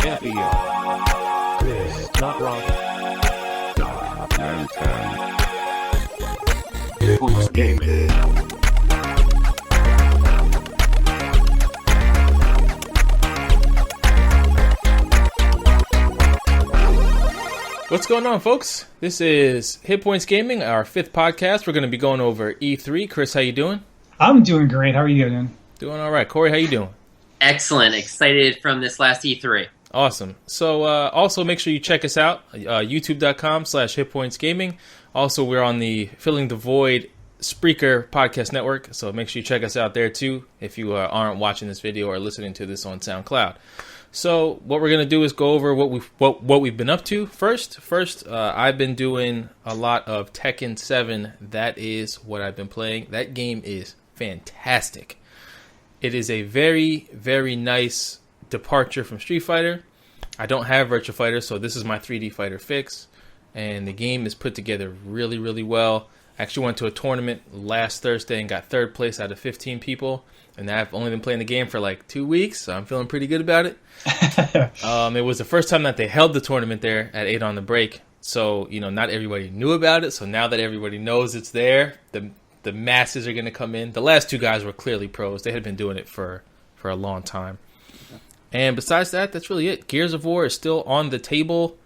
Champion. This, not wrong. And 10. Points Gaming. What's going on, folks? This is Hit Points Gaming, our fifth podcast. We're going to be going over E3. Chris, how you doing? I'm doing great. How are you doing? Doing all right. Corey, how you doing? Excellent. Excited from this last E3. Awesome. So also make sure you check us out, youtube.com/hitpointsgaming. Also, we're on the Filling the Void Spreaker podcast network, so make sure you check us out there too if you aren't watching this video or listening to this on SoundCloud. So what we're gonna do is go over what we've been up to first. I've been doing a lot of Tekken 7. That is what I've been playing. That game is fantastic. It is a very, very nice departure from Street Fighter. I don't have Virtua Fighter, so this is my 3D fighter fix, and the game is put together really, really well. I actually went to a tournament last Thursday and got third place out of 15 people, and I've only been playing the game for like 2 weeks, so I'm feeling pretty good about it. It was the first time that they held the tournament there at 8 on the Break, so not everybody knew about it. So now that everybody knows it's there, the masses are going to come in. The last two guys were clearly pros. They had been doing it for a long time. And besides that, that's really it. Gears of War is still on the table,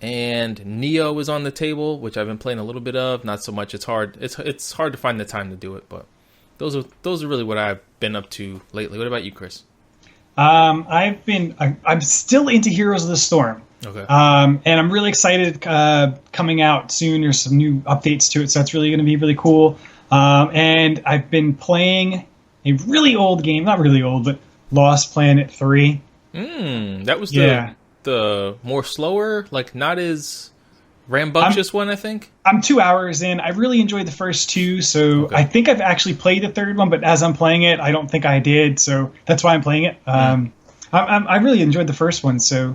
and Neo is on the table, which I've been playing a little bit of. Not so much. It's hard. It's hard to find the time to do it, but those are really what I've been up to lately. What about you, Chris? I'm still into Heroes of the Storm. Okay. And I'm really excited coming out soon. There's some new updates to it, so that's really going to be really cool. And I've been playing a really old game, not really old, but Lost Planet 3. That was the more slower, like not as rambunctious one, I think. I'm 2 hours in. I really enjoyed the first two, so okay. I think I've actually played the third one, but as I'm playing it, I don't think I did, so that's why I'm playing it. I really enjoyed the first one, so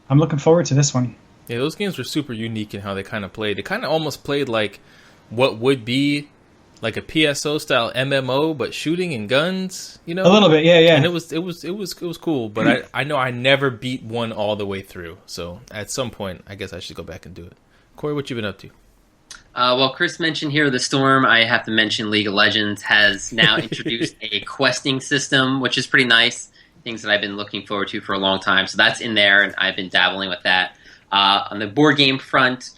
I'm looking forward to this one. Yeah, those games were super unique in how they kind of played. They kind of almost played like what would be like a PSO style MMO, but shooting and guns, A little bit, yeah. And it was cool, but I know I never beat one all the way through. So at some point, I guess I should go back and do it. Corey, what you been up to? Well, Chris mentioned Hero of the Storm. I have to mention League of Legends has now introduced a questing system, which is pretty nice. Things that I've been looking forward to for a long time. So that's in there, and I've been dabbling with that. On the board game front,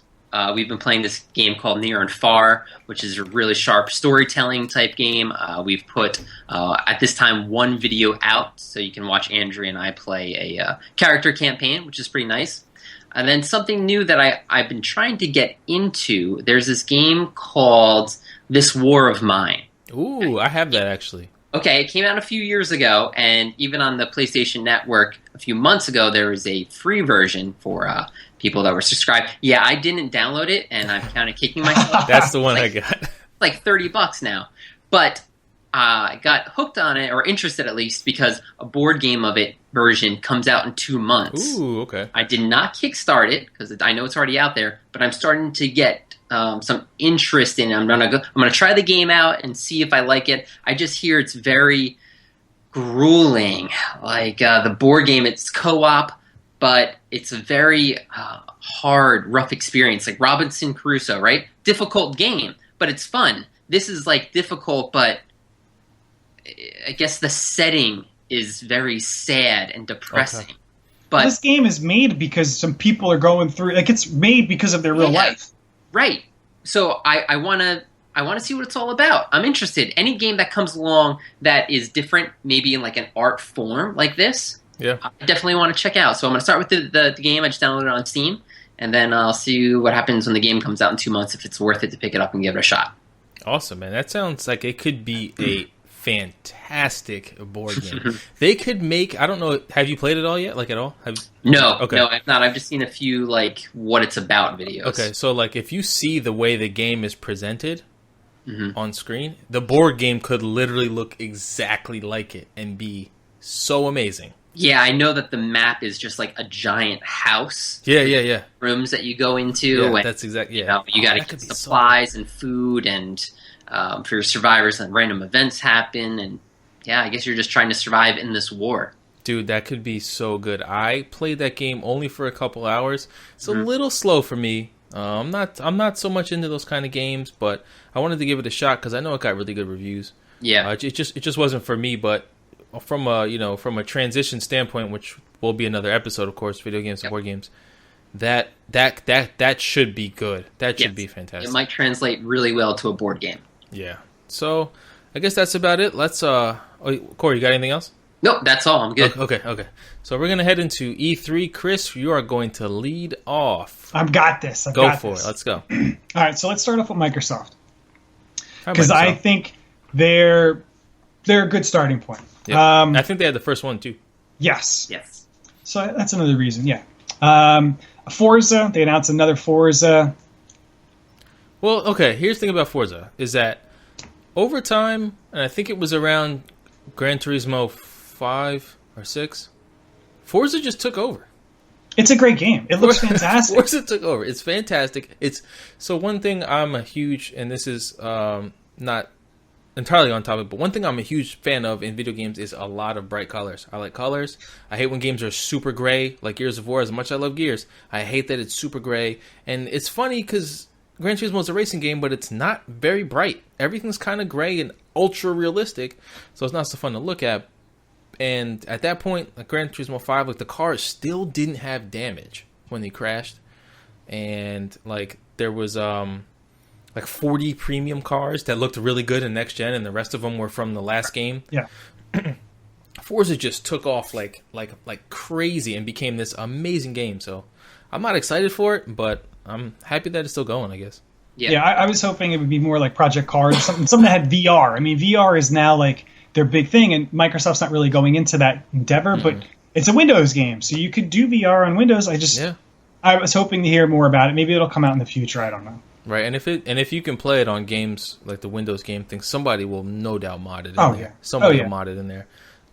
we've been playing this game called Near and Far, which is a really sharp storytelling type game. We've put, at this time, one video out, so you can watch Andrea and I play a character campaign, which is pretty nice. And then something new that I've been trying to get into, there's this game called This War of Mine. Ooh, I have that actually. Okay, it came out a few years ago, and even on the PlayStation Network a few months ago, there was a free version for people that were subscribed. Yeah, I didn't download it, and I'm kind of kicking myself. That's the one I got. Like $30 now. But I got hooked on it, or interested at least, because a board game of it version comes out in 2 months. Ooh, okay. I did not kickstart it, because I know it's already out there, but I'm starting to get some interest in it. I'm gonna try the game out and see if I like it. I just hear it's very grueling. Like the board game, it's co-op, but it's a very hard, rough experience. Like Robinson Crusoe, right? Difficult game, but it's fun. This is like difficult, but I guess the setting is very sad and depressing. Okay. But this game is made because some people are going through. Like it's made because of their real life. Right. So I want to see what it's all about. I'm interested. Any game that comes along that is different, maybe in like an art form like this, I definitely want to check out. So I'm going to start with the game. I just downloaded it on Steam, and then I'll see what happens when the game comes out in 2 months, if it's worth it to pick it up and give it a shot. Awesome, man. That sounds like it could be a fantastic board game. They could make, I don't know, have you played it all yet? Like at all? No, I've not. I've just seen a few like what it's about videos. Okay, so like if you see the way the game is presented on screen, the board game could literally look exactly like it and be so amazing. Yeah, I know that the map is just like a giant house. Yeah. Rooms that you go into. Yeah, and, that's exactly. Yeah, you got to get supplies and food and for your survivors, and random events happen, and I guess you're just trying to survive in this war. Dude, that could be so good. I played that game only for a couple hours. It's a little slow for me. I'm not so much into those kind of games, but I wanted to give it a shot because I know it got really good reviews. Yeah. It just wasn't for me. But from a transition standpoint, which will be another episode, of course, video games and board games. That should be good. That should be fantastic. It might translate really well to a board game. Yeah. So I guess that's about it. Let's Corey, you got anything else? Nope, that's all. I'm good. Okay. So we're gonna head into E3. Chris, you are going to lead off. I've got this. Go for it. Let's go. All right, so let's start off with Microsoft Hi, because I Microsoft. think they're a good starting point. Yeah. I think they had the first one too. Yes. Yes. So that's another reason. Yeah. Forza. They announced another Forza. Well, okay. Here's the thing about Forza is that over time, and I think it was around Gran Turismo 5 or 6, Forza just took over. It's a great game. It looks fantastic. Forza took over. It's fantastic. It's so one thing I'm a huge, and this is not entirely on topic, but one thing I'm a huge fan of in video games is a lot of bright colors. I like colors. I hate when games are super gray, like Gears of War. As much as I love Gears, I hate that it's super gray. And it's funny because Gran Turismo is a racing game, but it's not very bright. Everything's kind of gray and ultra realistic, so it's not so fun to look at. And at that point, like Gran Turismo 5, like the cars still didn't have damage when they crashed, and like there was like 40 premium cars that looked really good in next gen, and the rest of them were from the last game. Yeah. Forza just took off like crazy and became this amazing game. So I'm not excited for it, but I'm happy that it's still going, I guess. Yeah, I was hoping it would be more like Project Cars, something that had VR. I mean, VR is now like their big thing, and Microsoft's not really going into that endeavor, but it's a Windows game, so you could do VR on Windows. I was hoping to hear more about it. Maybe it'll come out in the future. I don't know. Right, and if you can play it on games like the Windows game thing, somebody will no doubt mod it in there. Yeah. Somebody will mod it in there.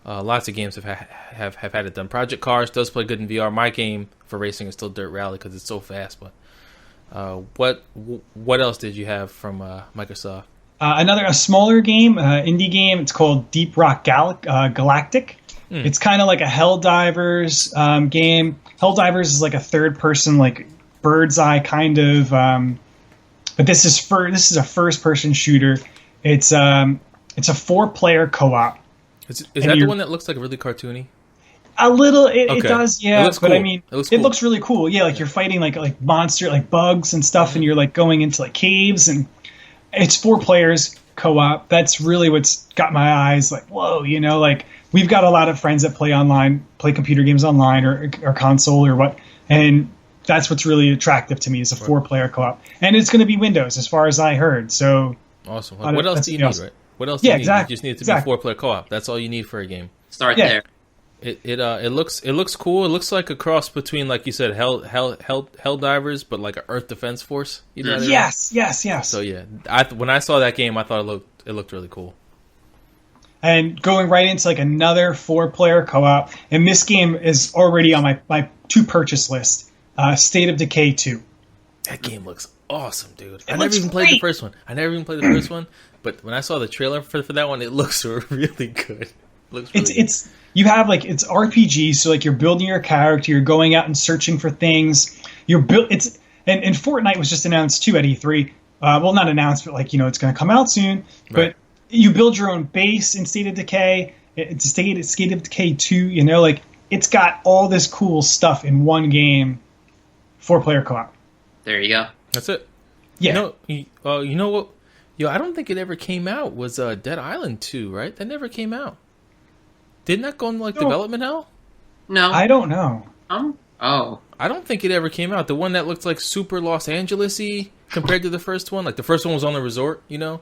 Lots of games have had it done. Project Cars does play good in VR. My game for racing is still Dirt Rally because it's so fast. But what else did you have from Microsoft? A smaller game, indie game. It's called Deep Rock Galactic. It's kind of like a Helldivers game. Helldivers is like a third-person, like bird's eye kind of. But this is a first-person shooter. It's a 4-player co-op. Is that the one that looks like really cartoony? A little, it does, yeah. But cool. I mean, it looks really cool. Yeah, like you're fighting like monster, like bugs and stuff, and you're like going into like caves, and it's 4 players co-op. That's really what's got my eyes like, whoa, like we've got a lot of friends that play computer games online or console or what, and that's what's really attractive to me is a 4-player co-op, and it's going to be Windows as far as I heard. So awesome. What else do you need, right? What else do you need? Exactly. You just need it to be a 4-player co-op. That's all you need for a game. Start there. It looks cool. It looks like a cross between, like you said, Helldivers, but like an Earth Defense Force. You know what I mean? Yes. So yeah, when I saw that game, I thought it looked really cool. And going right into like another 4-player co-op, and this game is already on my to-purchase list. State of Decay 2. That game looks awesome, dude. I never even played the first one. But when I saw the trailer for that one, it looks really good. It's you have like it's RPG, so like you're building your character, you're going out and searching for things. And Fortnite was just announced too at E3. Well, not announced, but like it's going to come out soon. Right. But you build your own base in State of Decay. It's State of Decay 2. Like it's got all this cool stuff in one game. 4-player co-op. There you go. That's it. Yeah. You know what? I don't think it ever came out. Was Dead Island 2, right? That never came out. Didn't that go in development hell? No. I don't know. Oh. I don't think it ever came out. The one that looked like super Los Angeles-y compared to the first one. Like the first one was on the resort, And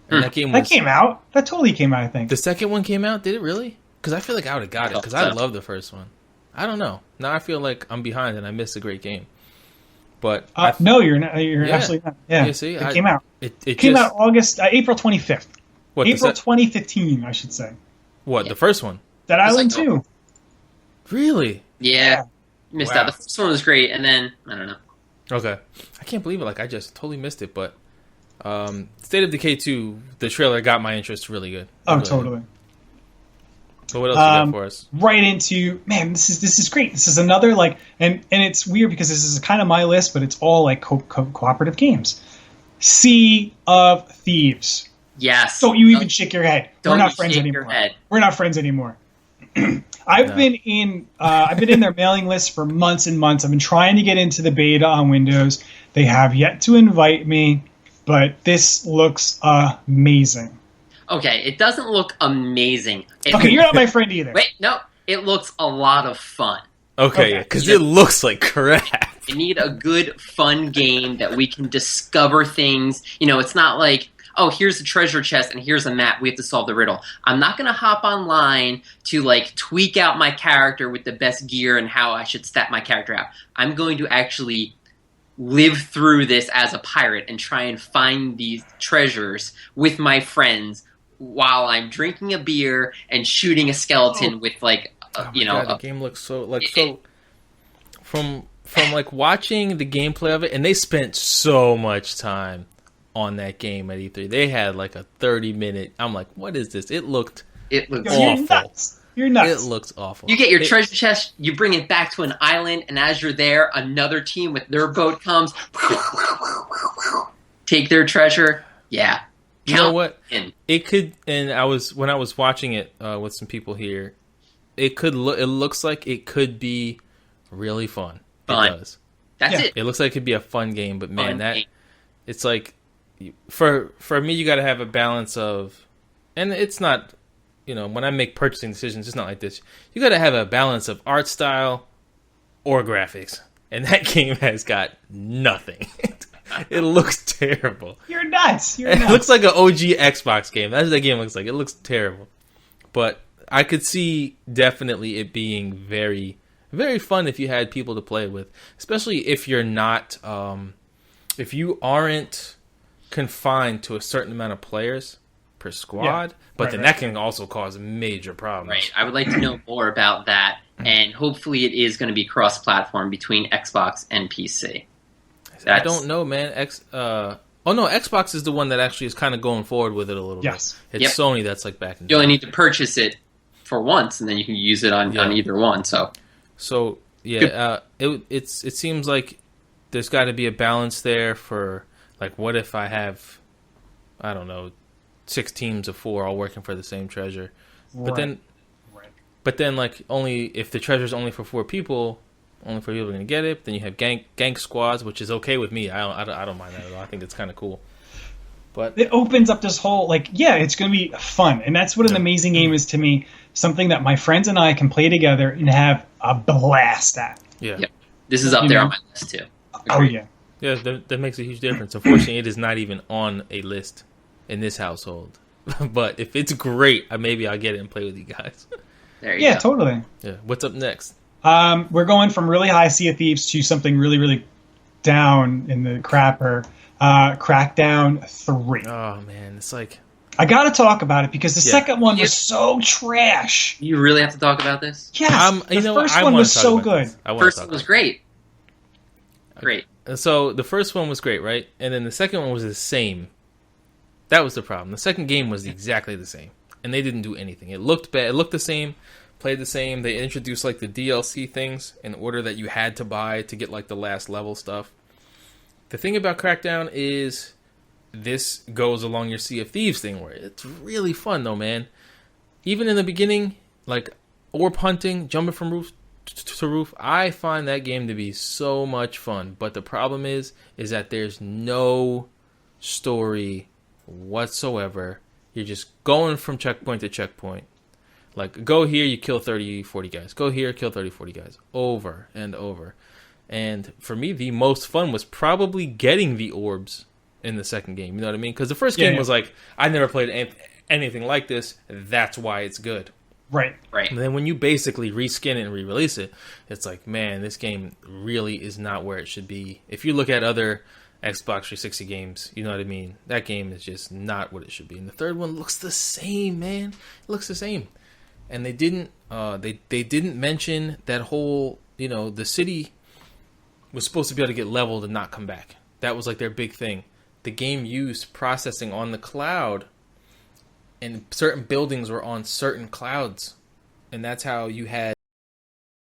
that game came out. That totally came out, I think. The second one came out? Did it really? Because I feel like I would have got it because I love the first one. I don't know. Now I feel like I'm behind and I missed a great game. But no, you're not. You're absolutely not. Yeah, see, it came out. It came out April 25th. What, April 2015, I should say. What, the first one? Dead Island 2. Really? Yeah. Missed out. The first one was great, and then I don't know. Okay, I can't believe it. Like I just totally missed it. But State of Decay 2, the trailer got my interest really good. Oh, really totally. So what else you got for us? Right into, man, this is great. This is another like, and it's weird because this is kind of my list, but it's all like cooperative games. Sea of Thieves. Yes. Don't you even shake your head. We're not friends shake anymore. your head. We're not friends anymore. I've been in their mailing list for months and months. I've been trying to get into the beta on Windows. They have yet to invite me, but this looks amazing. Okay, it doesn't look amazing. Okay, you're not my friend either. Wait, no, it looks a lot of fun. Okay, because it looks like crap. You need a good, fun game that we can discover things. You know, it's not like, oh, here's a treasure chest and here's a map. We have to solve the riddle. I'm not going to hop online to, like, tweak out my character with the best gear and how I should stat my character out. I'm going to actually live through this as a pirate and try and find these treasures with my friends while I'm drinking a beer and shooting a skeleton with, like, the game looks so from like watching the gameplay of it, and they spent so much time on that game at E3. They had like a 30-minute. I'm like, what is this? It looked awful. You're nuts. It looks awful. You get your treasure chest, you bring it back to an island, and as you're there, another team with their boat comes, take their treasure. Yeah. You know what? It could, and when I was watching it with some people here, it looks like it could be really fun. It does. That's it. It looks like it could be a fun game, but man, it's like for me, you got to have a balance of, and it's not, when I make purchasing decisions, it's not like this. You got to have a balance of art style or graphics, and that game has got nothing. It looks terrible. You're nuts. It looks like an OG Xbox game. That's what that game looks like. It looks terrible. But I could see definitely it being very, very fun if you had people to play with. Especially if you're not, if you aren't confined to a certain amount of players per squad. But then that can also cause major problems. Right. I would like to know more about that. And hopefully it is going to be cross-platform between Xbox and PC. I don't know, man. Xbox is the one that actually is kind of going forward with it a little bit. It's Sony that's like back in. You only need to purchase it for once, and then you can use it on either one. So it seems like there's got to be a balance there for, like, what if I have, I don't know, 6 teams of 4 all working for the same treasure, but then like only if the treasure's only for 4 people. Only for people going to get it. Then you have gank squads, which is okay with me. I don't mind that at all. I think it's kind of cool. But it opens up this whole, like, it's going to be fun. And that's what an amazing game is to me. Something that my friends and I can play together and have a blast at. Yeah. This is up there on my list, too. Agreed. Oh, yeah. Yeah, that makes a huge difference. Unfortunately, it is not even on a list in this household. But if it's great, maybe I'll get it and play with you guys. There you go. Yeah, totally. Yeah. What's up next? We're going from really high Sea of Thieves to something really, really down in the crapper. Crackdown 3. Oh, man. It's like... I got to talk about it because the second one was so trash. You really have to talk about this? Yes. The first one was so good. First one was great. Great. So the first one was great, right? And then the second one was the same. That was the problem. The second game was exactly the same. And they didn't do anything. It looked bad. It looked the same. Played the same. They introduced like the DLC things in order that you had to buy to get like the last level stuff. The thing about Crackdown is this goes along your Sea of Thieves thing where it's really fun though, man. Even in the beginning, like orb hunting, jumping from roof to roof, I find that game to be so much fun. But the problem is that there's no story whatsoever. You're just going from checkpoint to checkpoint. Like, go here, you kill 30, 40 guys. Go here, kill 30, 40 guys. Over and over. And for me, the most fun was probably getting the orbs in the second game. You know what I mean? Because the first game was like, I never played anything like this. That's why it's good. Right. And then when you basically reskin it and re-release it, it's like, man, this game really is not where it should be. If you look at other Xbox 360 games, you know what I mean? That game is just not what it should be. And the third one looks the same, man. It looks the same. And they didn't they didn't mention that whole, the city was supposed to be able to get leveled and not come back. That was like their big thing. The game used processing on the cloud, and certain buildings were on certain clouds and that's how you had